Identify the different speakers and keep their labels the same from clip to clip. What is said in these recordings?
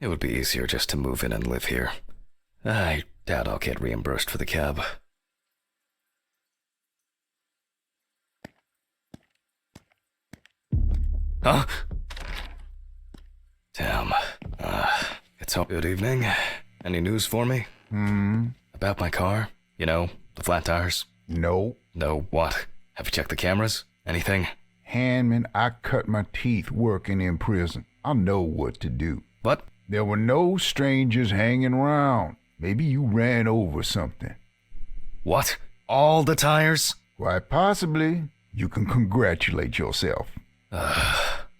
Speaker 1: It would be easier just to move in and live here. I doubt I'll get reimbursed for the cab. Huh? Damn. It's all good evening. Any news for me? About my car? You know, the flat tires?
Speaker 2: No.
Speaker 1: No, what? Have you checked the cameras? Anything?
Speaker 2: Handman, I cut my teeth working in prison. I know what to do.
Speaker 1: What?
Speaker 2: There were no strangers hanging around. Maybe you ran over something.
Speaker 1: What? All the tires?
Speaker 2: Quite possibly. You can congratulate yourself.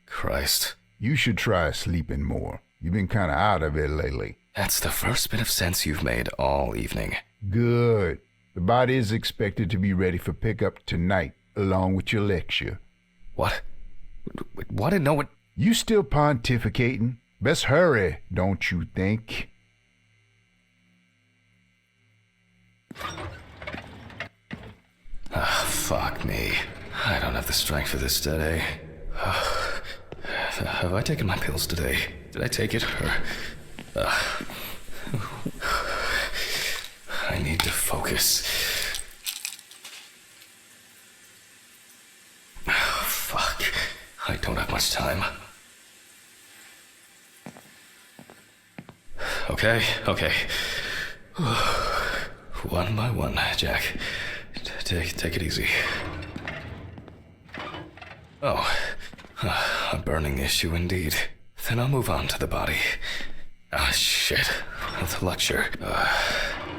Speaker 1: Christ.
Speaker 2: You should try sleeping more. You've been kind of out of it lately.
Speaker 1: That's the first bit of sense you've made all evening.
Speaker 2: Good. The body is expected to be ready for pickup tonight, along with your lecture.
Speaker 1: What? What? No, what?
Speaker 2: You still pontificating? Best hurry, don't you think?
Speaker 1: Fuck me. I don't have the strength for this today. Have I taken my pills today? Did I take it? I need to focus. Fuck. I don't have much time. Okay. One by one, Jack. Take it easy. Oh, a burning issue indeed. Then I'll move on to the body. Ah, shit. The lecture.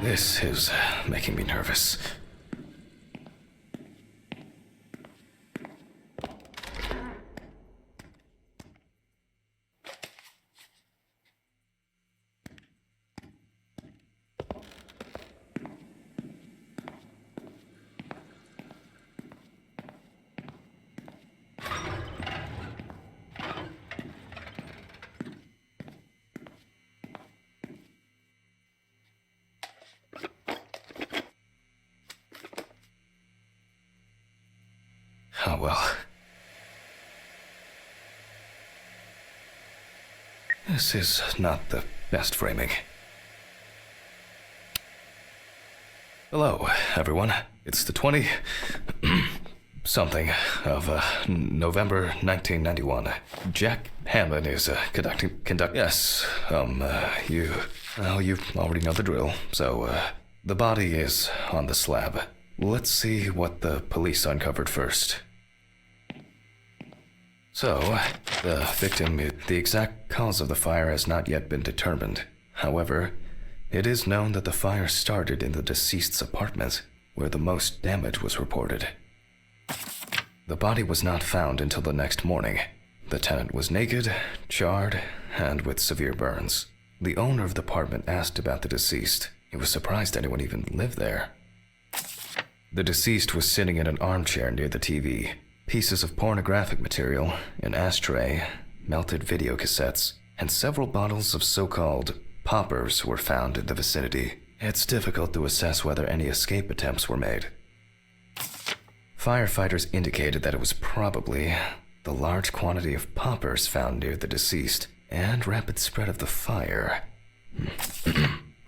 Speaker 1: This is making me nervous. Oh, well. This is not the best framing. Hello, everyone. It's the 20... something of November 1991. Jack Hammond is conduct... Yes, you already know the drill. So, the body is on the slab. Let's see what the police uncovered first. So, the victim, the exact cause of the fire has not yet been determined. However, it is known that the fire started in the deceased's apartment, where the most damage was reported. The body was not found until the next morning. The tenant was naked, charred, and with severe burns. The owner of the apartment asked about the deceased. He was surprised anyone even lived there. The deceased was sitting in an armchair near the TV. Pieces of pornographic material, an ashtray, melted video cassettes, and several bottles of so-called poppers were found in the vicinity. It's difficult to assess whether any escape attempts were made. Firefighters indicated that it was probably the large quantity of poppers found near the deceased and rapid spread of the fire.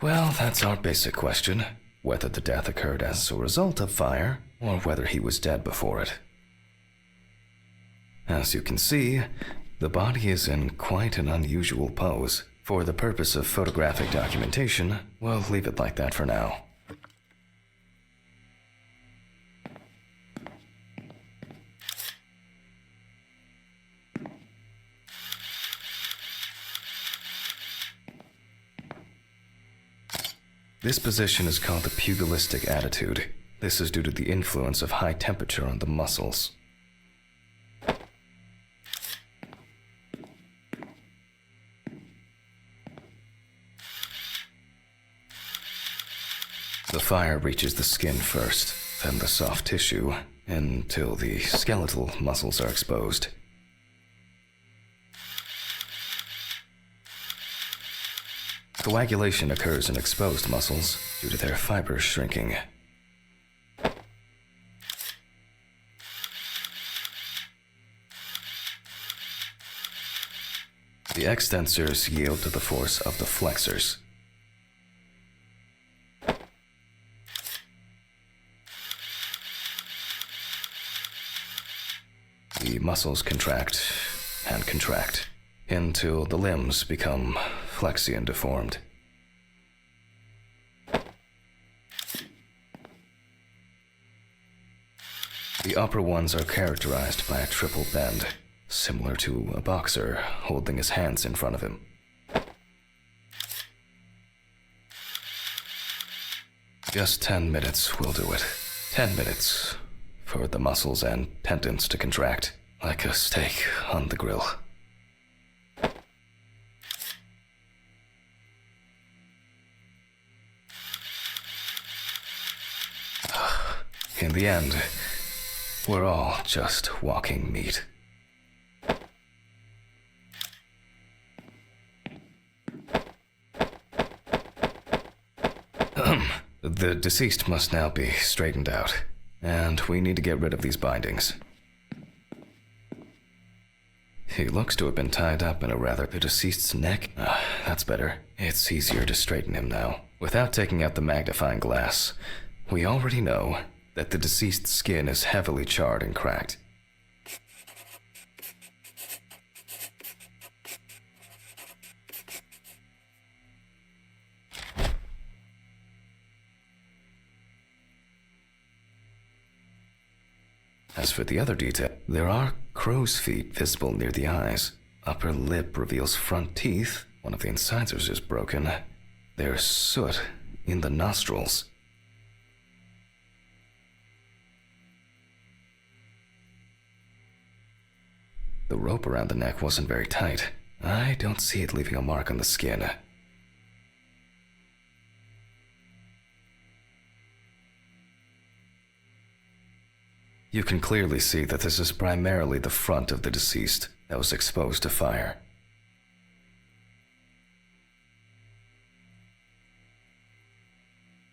Speaker 1: Well, that's our basic question. Whether the death occurred as a result of fire, or whether he was dead before it. As you can see, the body is in quite an unusual pose. For the purpose of photographic documentation, we'll leave it like that for now. This position is called the pugilistic attitude. This is due to the influence of high temperature on the muscles. The fire reaches the skin first, then the soft tissue, until the skeletal muscles are exposed. Coagulation occurs in exposed muscles due to their fibers shrinking. The extensors yield to the force of the flexors. The muscles contract and contract until the limbs become flexy and deformed. The upper ones are characterized by a triple bend, similar to a boxer holding his hands in front of him. Just 10 minutes will do it. 10 minutes for the muscles and tendons to contract like a steak on the grill. In the end, we're all just walking meat. The deceased must now be straightened out, and we need to get rid of these bindings. He looks to have been tied up in the deceased's neck. That's better. It's easier to straighten him now. Without taking out the magnifying glass, we already know that the deceased's skin is heavily charred and cracked. As for the other detail, there are crow's feet visible near the eyes. Upper lip reveals front teeth. One of the incisors is broken. There's soot in the nostrils. The rope around the neck wasn't very tight. I don't see it leaving a mark on the skin. You can clearly see that this is primarily the front of the deceased that was exposed to fire.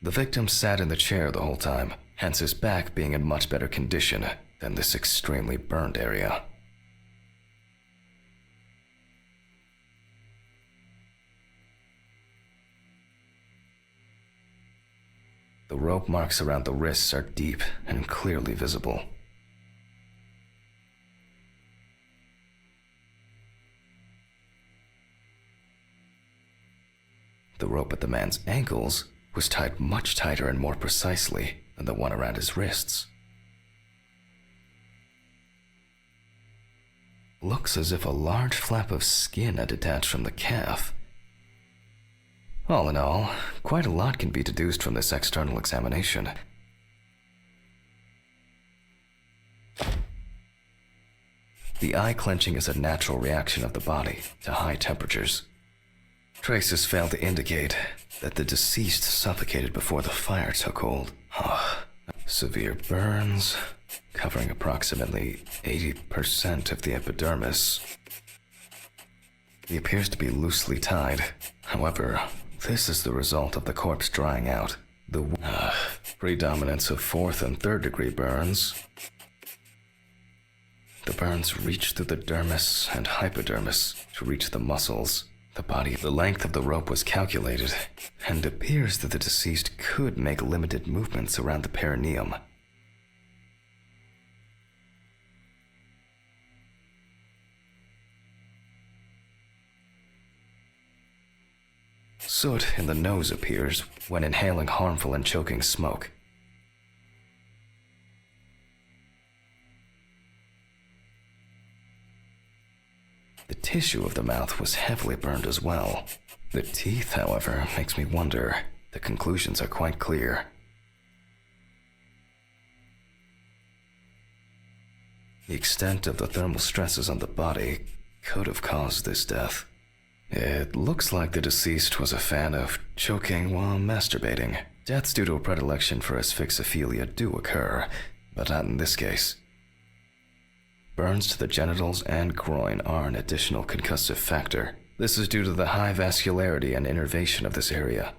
Speaker 1: The victim sat in the chair the whole time, hence his back being in much better condition than this extremely burned area. The rope marks around the wrists are deep and clearly visible. The rope at the man's ankles was tied much tighter and more precisely than the one around his wrists. Looks as if a large flap of skin had detached from the calf. All in all, quite a lot can be deduced from this external examination. The eye clenching is a natural reaction of the body to high temperatures. Traces fail to indicate that the deceased suffocated before the fire took hold. Severe burns, covering approximately 80% of the epidermis. He appears to be loosely tied. However, this is the result of the corpse drying out. The predominance of 4th and 3rd degree burns. The burns reach through the dermis and hypodermis to reach the muscles. The length of the rope was calculated, and appears that the deceased could make limited movements around the perineum. Soot in the nose appears when inhaling harmful and choking smoke. The tissue of the mouth was heavily burned as well. The teeth, however, makes me wonder. The conclusions are quite clear. The extent of the thermal stresses on the body could have caused this death. It looks like the deceased was a fan of choking while masturbating. Deaths due to a predilection for asphyxophilia do occur, but not in this case. Burns to the genitals and groin are an additional concussive factor. This is due to the high vascularity and innervation of this area.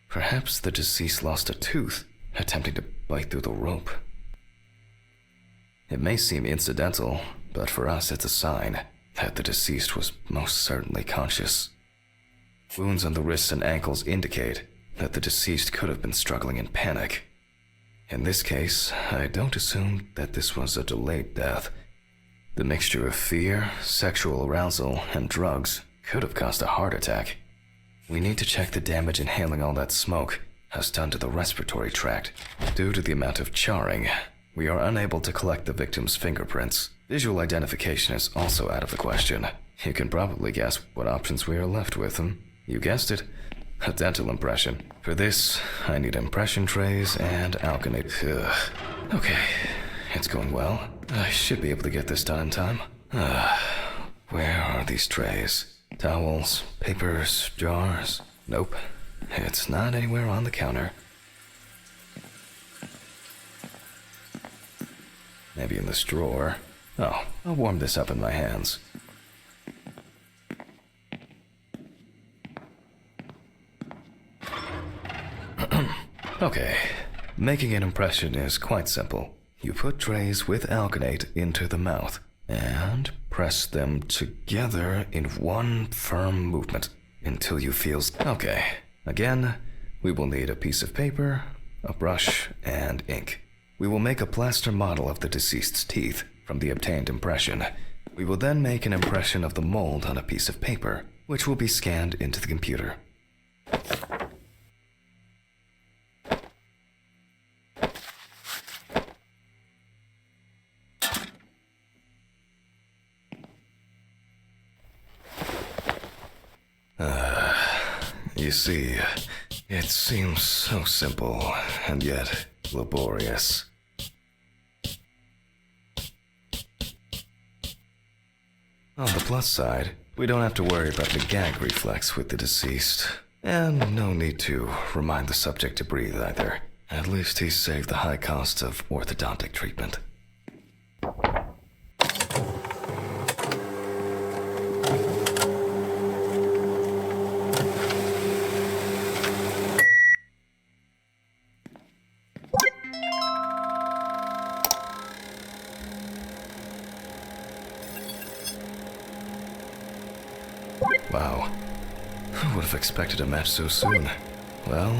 Speaker 1: Perhaps the deceased lost a tooth, attempting to bite through the rope. It may seem incidental, but for us it's a sign. that the deceased was most certainly conscious. Wounds on the wrists and ankles indicate that the deceased could have been struggling in panic. In this case, I don't assume that this was a delayed death. The mixture of fear, sexual arousal, and drugs could have caused a heart attack. We need to check the damage inhaling all that smoke has done to the respiratory tract. Due to the amount of charring, we are unable to collect the victim's fingerprints. Visual identification is also out of the question. You can probably guess what options we are left with. You guessed it, a dental impression. For this, I need impression trays and alkanate. Okay, it's going well. I should be able to get this done in time. Where are these trays? Towels, papers, jars? Nope, it's not anywhere on the counter. Maybe in this drawer. Oh, I'll warm this up in my hands. Okay, making an impression is quite simple. You put trays with alkanate into the mouth and press them together in one firm movement until you feel... Okay, again, we will need a piece of paper, a brush, and ink. We will make a plaster model of the deceased's teeth from the obtained impression. We will then make an impression of the mold on a piece of paper, which will be scanned into the computer. You see, it seems so simple and yet laborious. On the plus side, we don't have to worry about the gag reflex with the deceased, and no need to remind the subject to breathe either. At least he's saved the high costs of orthodontic treatment. Wow, who would have expected a match so soon? Well,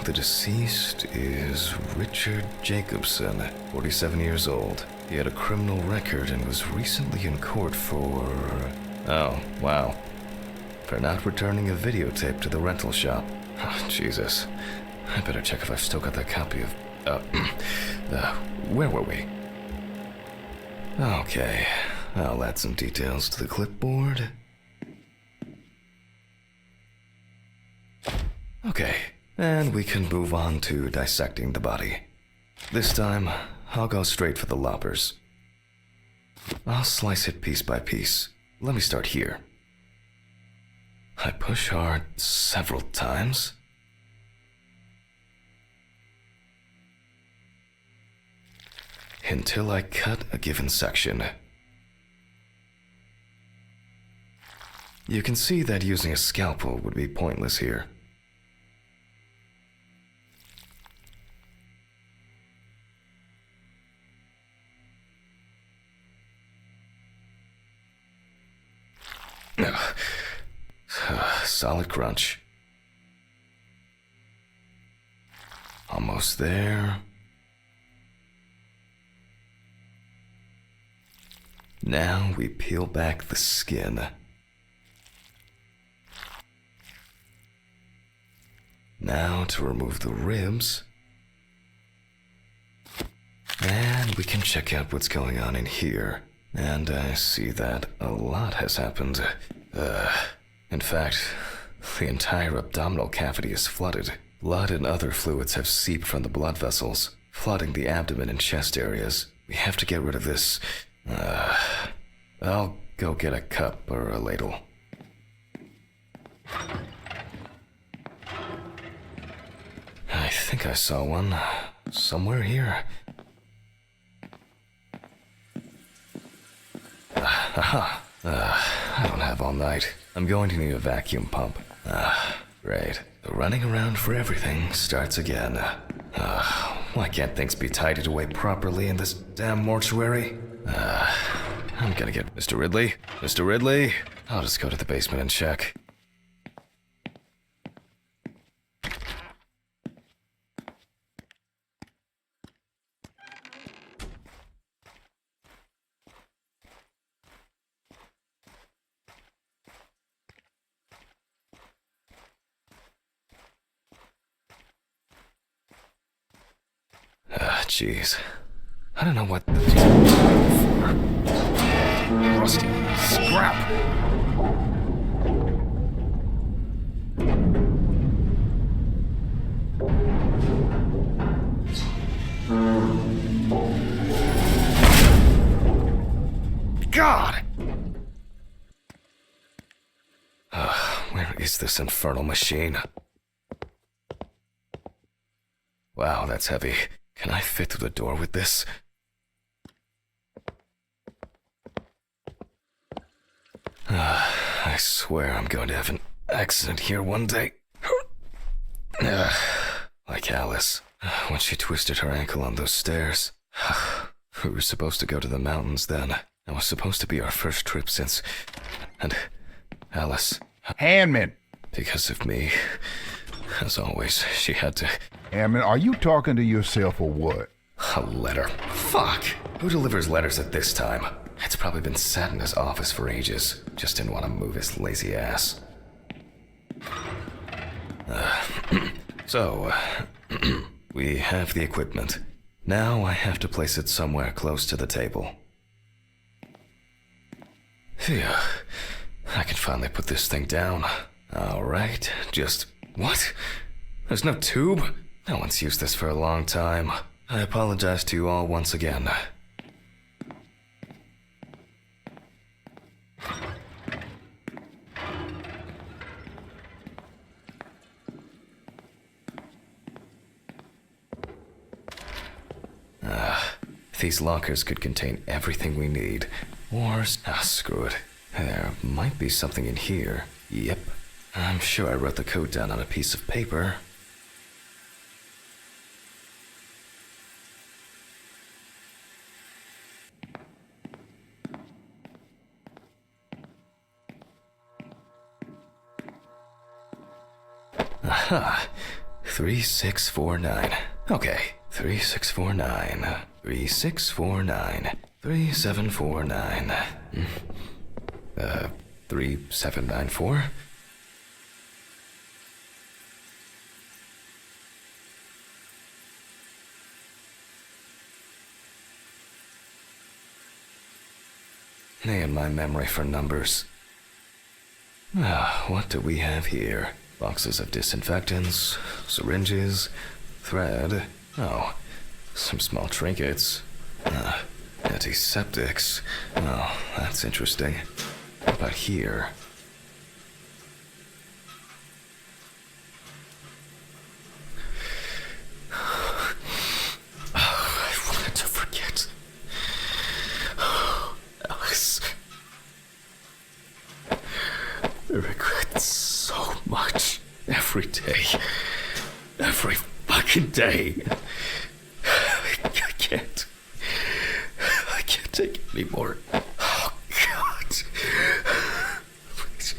Speaker 1: the deceased is Richard Jacobson, 47 years old. He had a criminal record and was recently in court for... Oh, wow. For not returning a videotape to the rental shop. Oh, Jesus. I better check if I've still got that copy of... where were we? Okay, I'll add some details to the clipboard. Okay, and we can move on to dissecting the body. This time, I'll go straight for the loppers. I'll slice it piece by piece. Let me start here. I push hard several times. Until I cut a given section. You can see that using a scalpel would be pointless here. Solid crunch. Almost there. Now we peel back the skin. Now to remove the ribs. And we can check out what's going on in here. And I see that a lot has happened. In fact, the entire abdominal cavity is flooded. Blood and other fluids have seeped from the blood vessels, flooding the abdomen and chest areas. We have to get rid of this. I'll go get a cup or a ladle. I think I saw one somewhere here. Aha. I don't have all night. I'm going to need a vacuum pump. Great. The running around for everything starts again. Why can't things be tidied away properly in this damn mortuary? I'm gonna get Mr. Ridley. Mr. Ridley! I'll just go to the basement and check. Jeez. I don't know what the for. Rusty scrap. God! Where is this infernal machine? Wow, that's heavy. Can I fit through the door with this? I swear I'm going to have an accident here one day. Like Alice, when she twisted her ankle on those stairs. We were supposed to go to the mountains then. It was supposed to be our first trip since... And Alice...
Speaker 2: Hammond!
Speaker 1: Because of me, as always, she had to...
Speaker 2: Hammond, are you talking to yourself or what?
Speaker 1: A letter. Fuck! Who delivers letters at this time? It's probably been sat in his office for ages. Just didn't want to move his lazy ass. So, we have the equipment. Now I have to place it somewhere close to the table. Phew. I can finally put this thing down. Alright, just... What? There's no tube? No one's used this for a long time. I apologize to you all once again. These lockers could contain everything we need. Or... screw it. There might be something in here. Yep. I'm sure I wrote the code down on a piece of paper. Aha. 3649. Okay. 3649. 3649. 3749. 3794. And my memory for numbers. What do we have here? Boxes of disinfectants, syringes, thread. Oh, some small trinkets. Antiseptics. Oh, that's interesting. What about here? I wanted to forget. Alice. I regret so much. Every day. Every fucking day. I can't take it anymore. Oh, God. Please.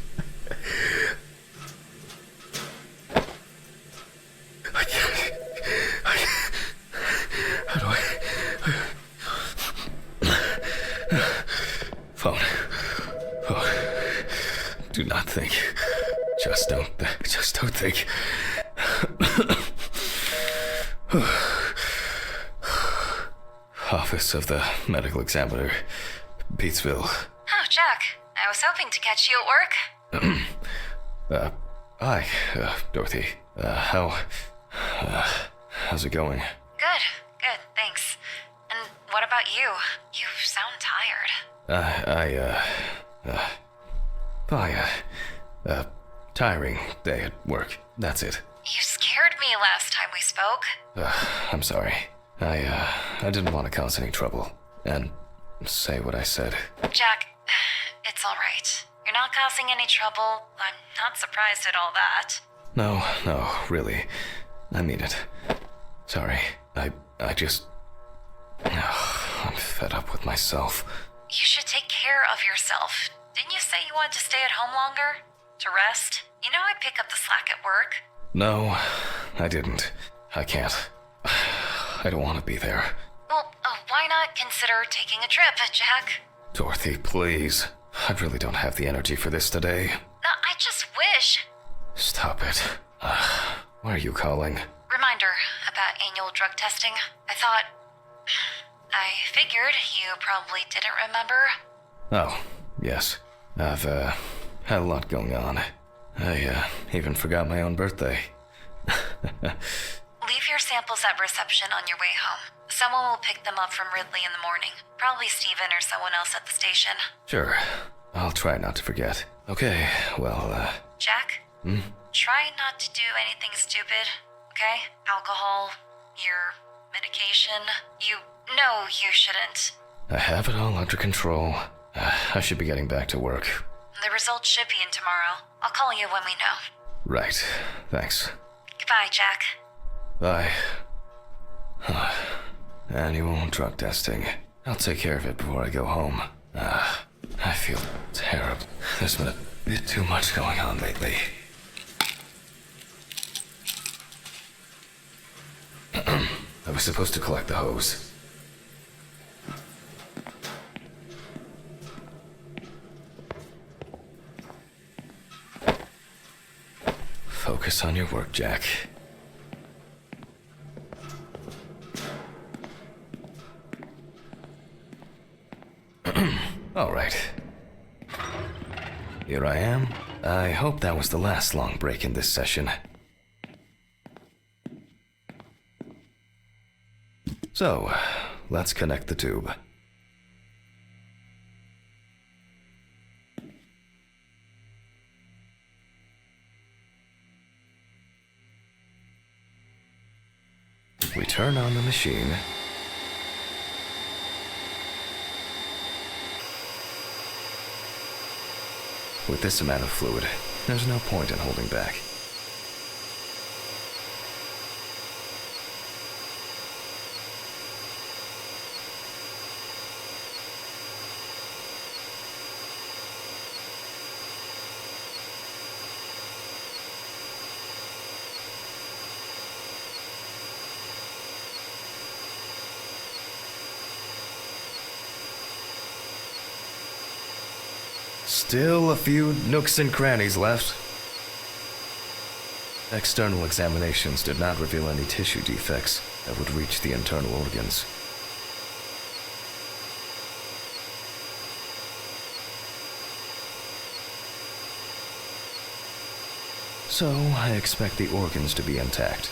Speaker 1: I can't. How do Phone. Do not think. Just don't think. Office of the Medical Examiner, Beatsville.
Speaker 3: Oh, Jack. I was hoping to catch you at work.
Speaker 1: Hi, Dorothy. How's it going?
Speaker 3: Good, thanks. And what about you? You sound tired.
Speaker 1: Tiring day at work. That's it.
Speaker 3: You scared me last time we spoke.
Speaker 1: I'm sorry. I didn't want to cause any trouble and say what I said.
Speaker 3: Jack, it's all right. You're not causing any trouble. I'm not surprised at all that.
Speaker 1: No, really. I mean it. Sorry. I just... I'm fed up with myself.
Speaker 3: You should take care of yourself. Didn't you say you wanted to stay at home longer? To rest? You know I pick up the slack at work.
Speaker 1: No, I didn't. I can't. I don't want to be there.
Speaker 3: Well, why not consider taking a trip, Jack?
Speaker 1: Dorothy, please. I really don't have the energy for this today.
Speaker 3: I just wish.
Speaker 1: Stop it. Why are you calling?
Speaker 3: Reminder about annual drug testing. I figured you probably didn't remember.
Speaker 1: Oh, yes. I've, had a lot going on. I, even forgot my own birthday.
Speaker 3: Leave your samples at reception on your way home. Someone will pick them up from Ridley in the morning. Probably Steven or someone else at the station.
Speaker 1: Sure. I'll try not to forget. Okay, well,
Speaker 3: Jack? Try not to do anything stupid, okay? Alcohol, your medication. No, you shouldn't.
Speaker 1: I have it all under control. I should be getting back to work.
Speaker 3: The results should be in tomorrow. I'll call you when we know.
Speaker 1: Right. Thanks.
Speaker 3: Goodbye, Jack.
Speaker 1: Bye. Annual drug testing. I'll take care of it before I go home. I feel terrible. There's been a bit too much going on lately. I was supposed to collect the hose. Focus on your work, Jack. All right. Here I am. I hope that was the last long break in this session. So, let's connect the tube. We turn on the machine. With this amount of fluid, there's no point in holding back. Still a few nooks and crannies left. External examinations did not reveal any tissue defects that would reach the internal organs. So, I expect the organs to be intact.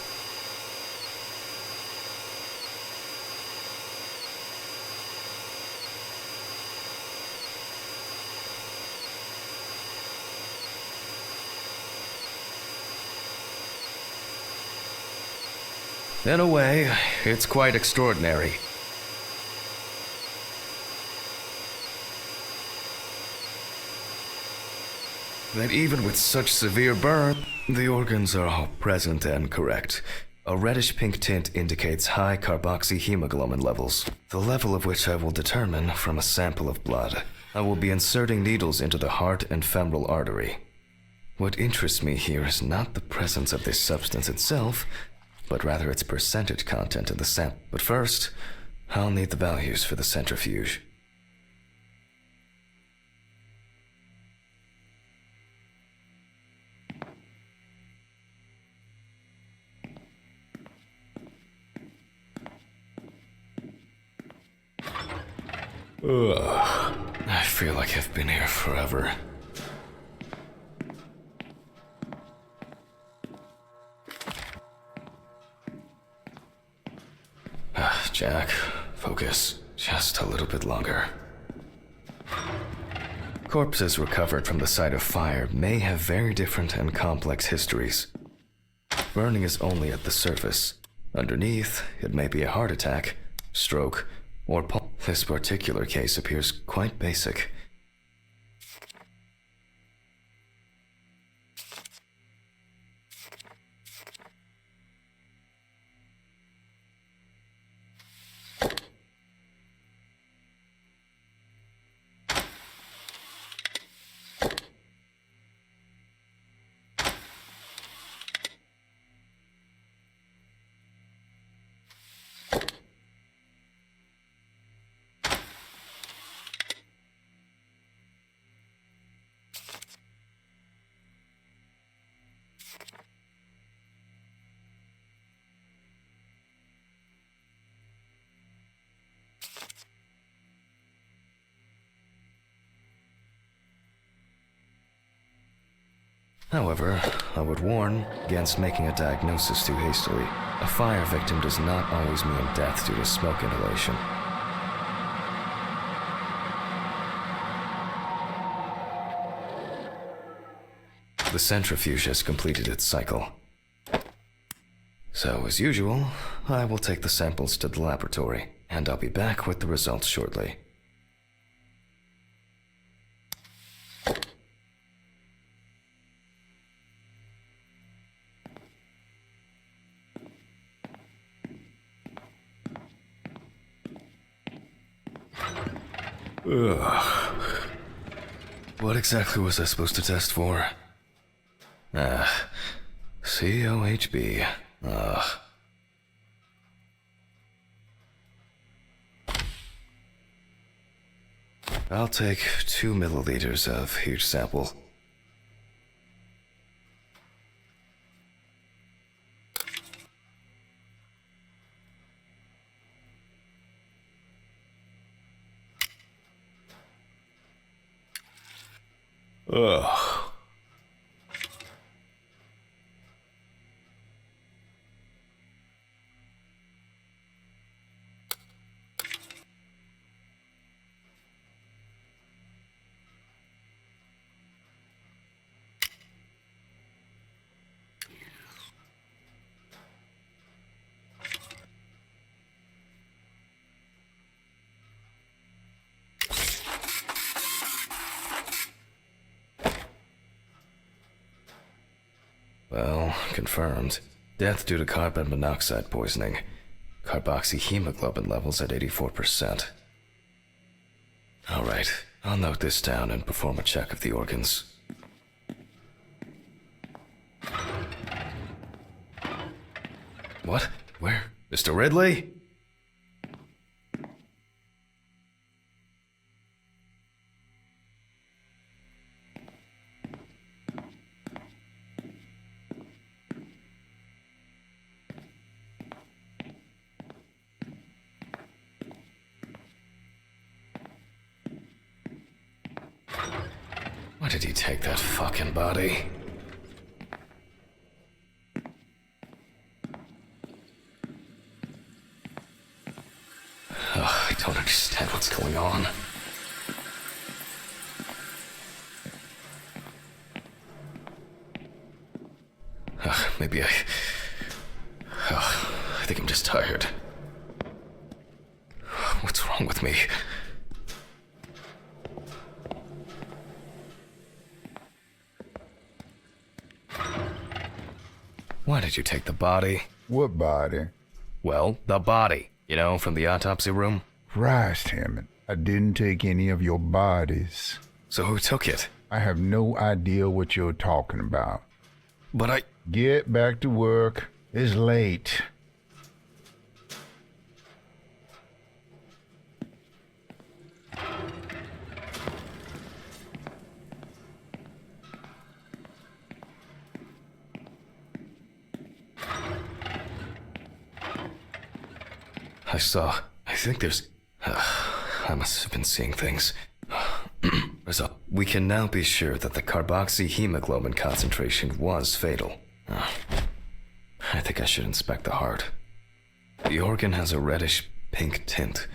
Speaker 1: In a way, it's quite extraordinary. That even with such severe burn, the organs are all present and correct. A reddish-pink tint indicates high carboxyhemoglobin levels, the level of which I will determine from a sample of blood. I will be inserting needles into the heart and femoral artery. What interests me here is not the presence of this substance itself, but rather its percentage content in the sample. But first, I'll need the values for the centrifuge. Ugh, I feel like I've been here forever. Jack, focus. Just a little bit longer. Corpses recovered from the site of fire may have very different and complex histories. Burning is only at the surface. Underneath, it may be a heart attack, stroke, or this particular case appears quite basic. However, I would warn against making a diagnosis too hastily. A fire victim does not always mean death due to smoke inhalation. The centrifuge has completed its cycle. So, as usual, I will take the samples to the laboratory, and I'll be back with the results shortly. Ugh. What exactly was I supposed to test for? COHB. Ugh. I'll take 2 milliliters of each sample. Ugh. Well, confirmed. Death due to carbon monoxide poisoning. Carboxyhemoglobin levels at 84%. Alright, I'll note this down and perform a check of the organs. What? Where? Mr. Ridley? Why did he take that fucking body? I don't understand what's going on. Maybe I think I'm just tired. What's wrong with me? Why did you take the body?
Speaker 2: What body?
Speaker 1: Well, the body. You know, from the autopsy room?
Speaker 2: Christ, Hammond, I didn't take any of your bodies.
Speaker 1: So who took it?
Speaker 2: I have no idea what you're talking about.
Speaker 1: But I...
Speaker 2: Get back to work. It's late.
Speaker 1: I think there's... I must have been seeing things. We can now be sure that the carboxyhemoglobin concentration was fatal. I think I should inspect the heart. The organ has a reddish pink tint,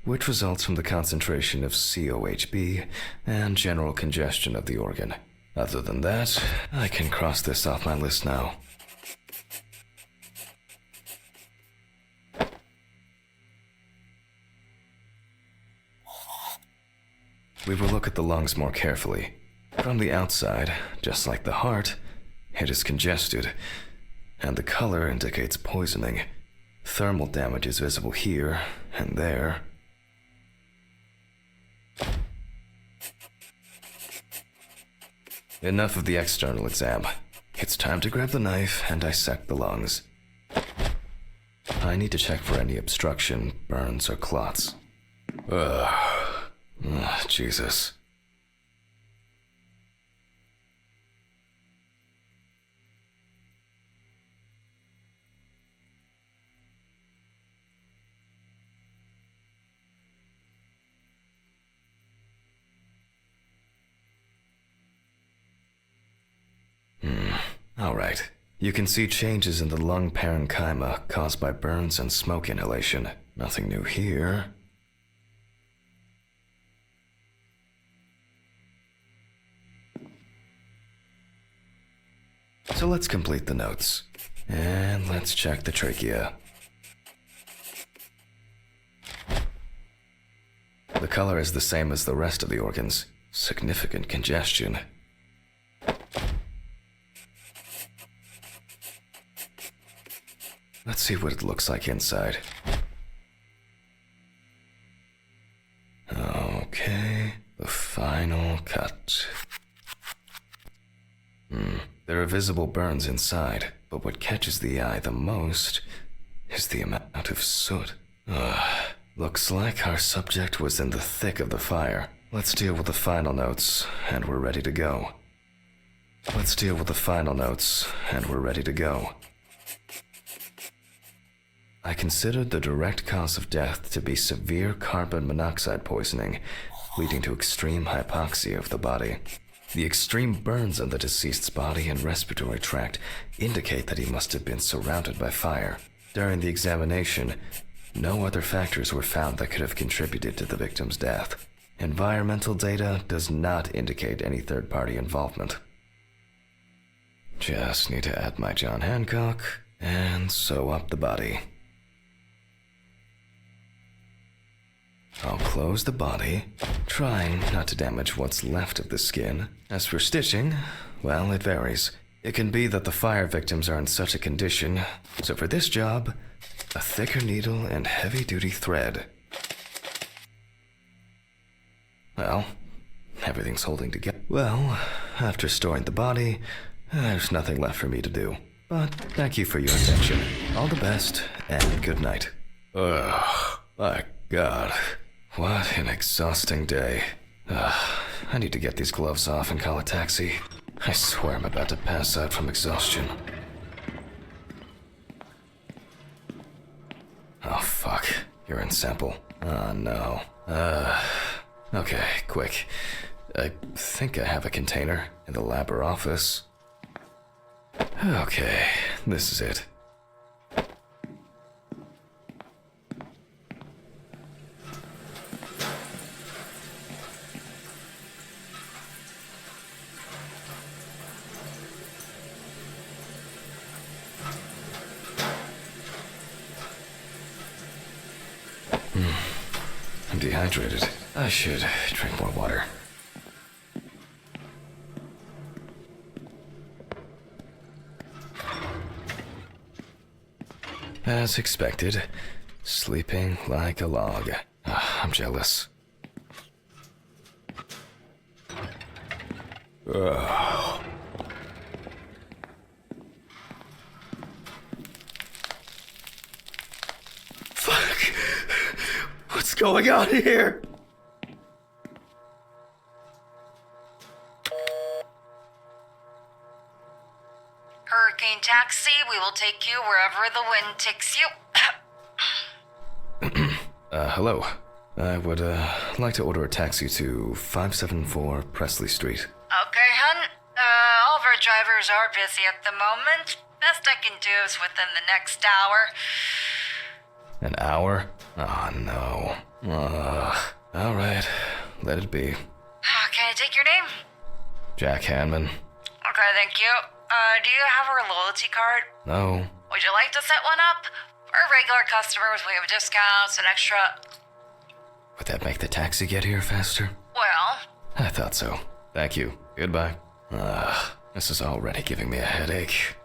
Speaker 1: which results from the concentration of COHB and general congestion of the organ. Other than that, I can cross this off my list now. We will look at the lungs more carefully. From the outside, just like the heart, it is congested, and the color indicates poisoning. Thermal damage is visible here and there. Enough of the external exam. It's time to grab the knife and dissect the lungs. I need to check for any obstruction, burns, or clots. Jesus. Alright. You can see changes in the lung parenchyma caused by burns and smoke inhalation. Nothing new here. So let's complete the notes. And let's check the trachea. The color is the same as the rest of the organs. Significant congestion. Let's see what it looks like inside. Okay, the final cut. There are visible burns inside, but what catches the eye the most is the amount of soot. Looks like our subject was in the thick of the fire. Let's deal with the final notes, and we're ready to go. I considered the direct cause of death to be severe carbon monoxide poisoning, leading to extreme hypoxia of the body. The extreme burns on the deceased's body and respiratory tract indicate that he must have been surrounded by fire. During the examination, no other factors were found that could have contributed to the victim's death. Environmental data does not indicate any third-party involvement. Just need to add my John Hancock and sew up the body. I'll close the body, trying not to damage what's left of the skin. As for stitching, well, it varies. It can be that the fire victims are in such a condition, so for this job, a thicker needle and heavy-duty thread. Well, everything's holding together. Well, after storing the body, there's nothing left for me to do. But thank you for your attention. All the best, and good night. Ugh, my God. What an exhausting day. I need to get these gloves off and call a taxi. I swear I'm about to pass out from exhaustion. Oh, fuck. Urine sample. Oh, no. Okay, quick. I think I have a container in the lab or office. Okay, this is it. I'm dehydrated. I should drink more water. As expected, sleeping like a log. I'm jealous. Ugh. Fuck! What's going on here?
Speaker 3: Hurricane Taxi, we will take you wherever the wind takes you.
Speaker 1: Hello. I would, like to order a taxi to 574 Presley Street.
Speaker 3: Okay, hun. All of our drivers are busy at the moment. Best I can do is within the next hour.
Speaker 1: An hour? Oh, no. Alright. Let it be.
Speaker 3: Can I take your name?
Speaker 1: Jack Hanman.
Speaker 3: Okay, thank you. Do you have our loyalty card?
Speaker 1: No.
Speaker 3: Would you like to set one up? For regular customers, we have discounts and extra...
Speaker 1: Would that make the taxi get here faster?
Speaker 3: Well...
Speaker 1: I thought so. Thank you. Goodbye. This is already giving me a headache.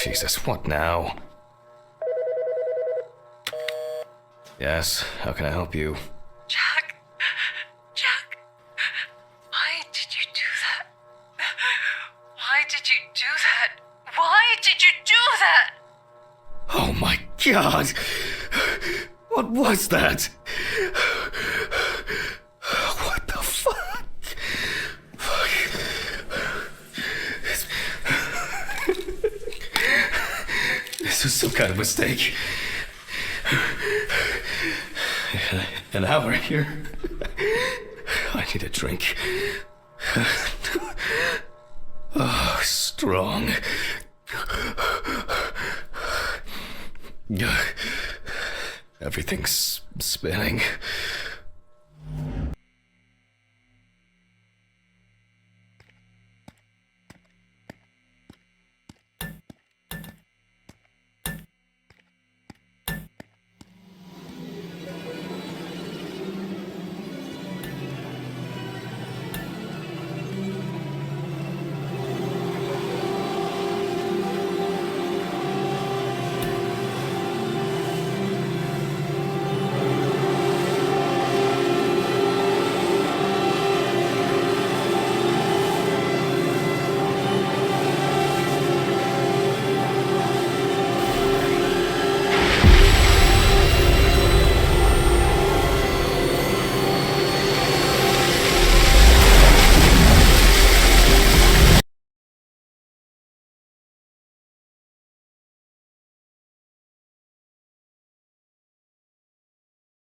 Speaker 1: Jesus, what now? Yes, how can I help you?
Speaker 3: Jack, why did you do that? Why did you do that? Why did you do that?
Speaker 1: Oh my God! What was that? What the fuck? This was some kind of mistake. An hour here. I need a drink. Oh, strong. Everything's spinning.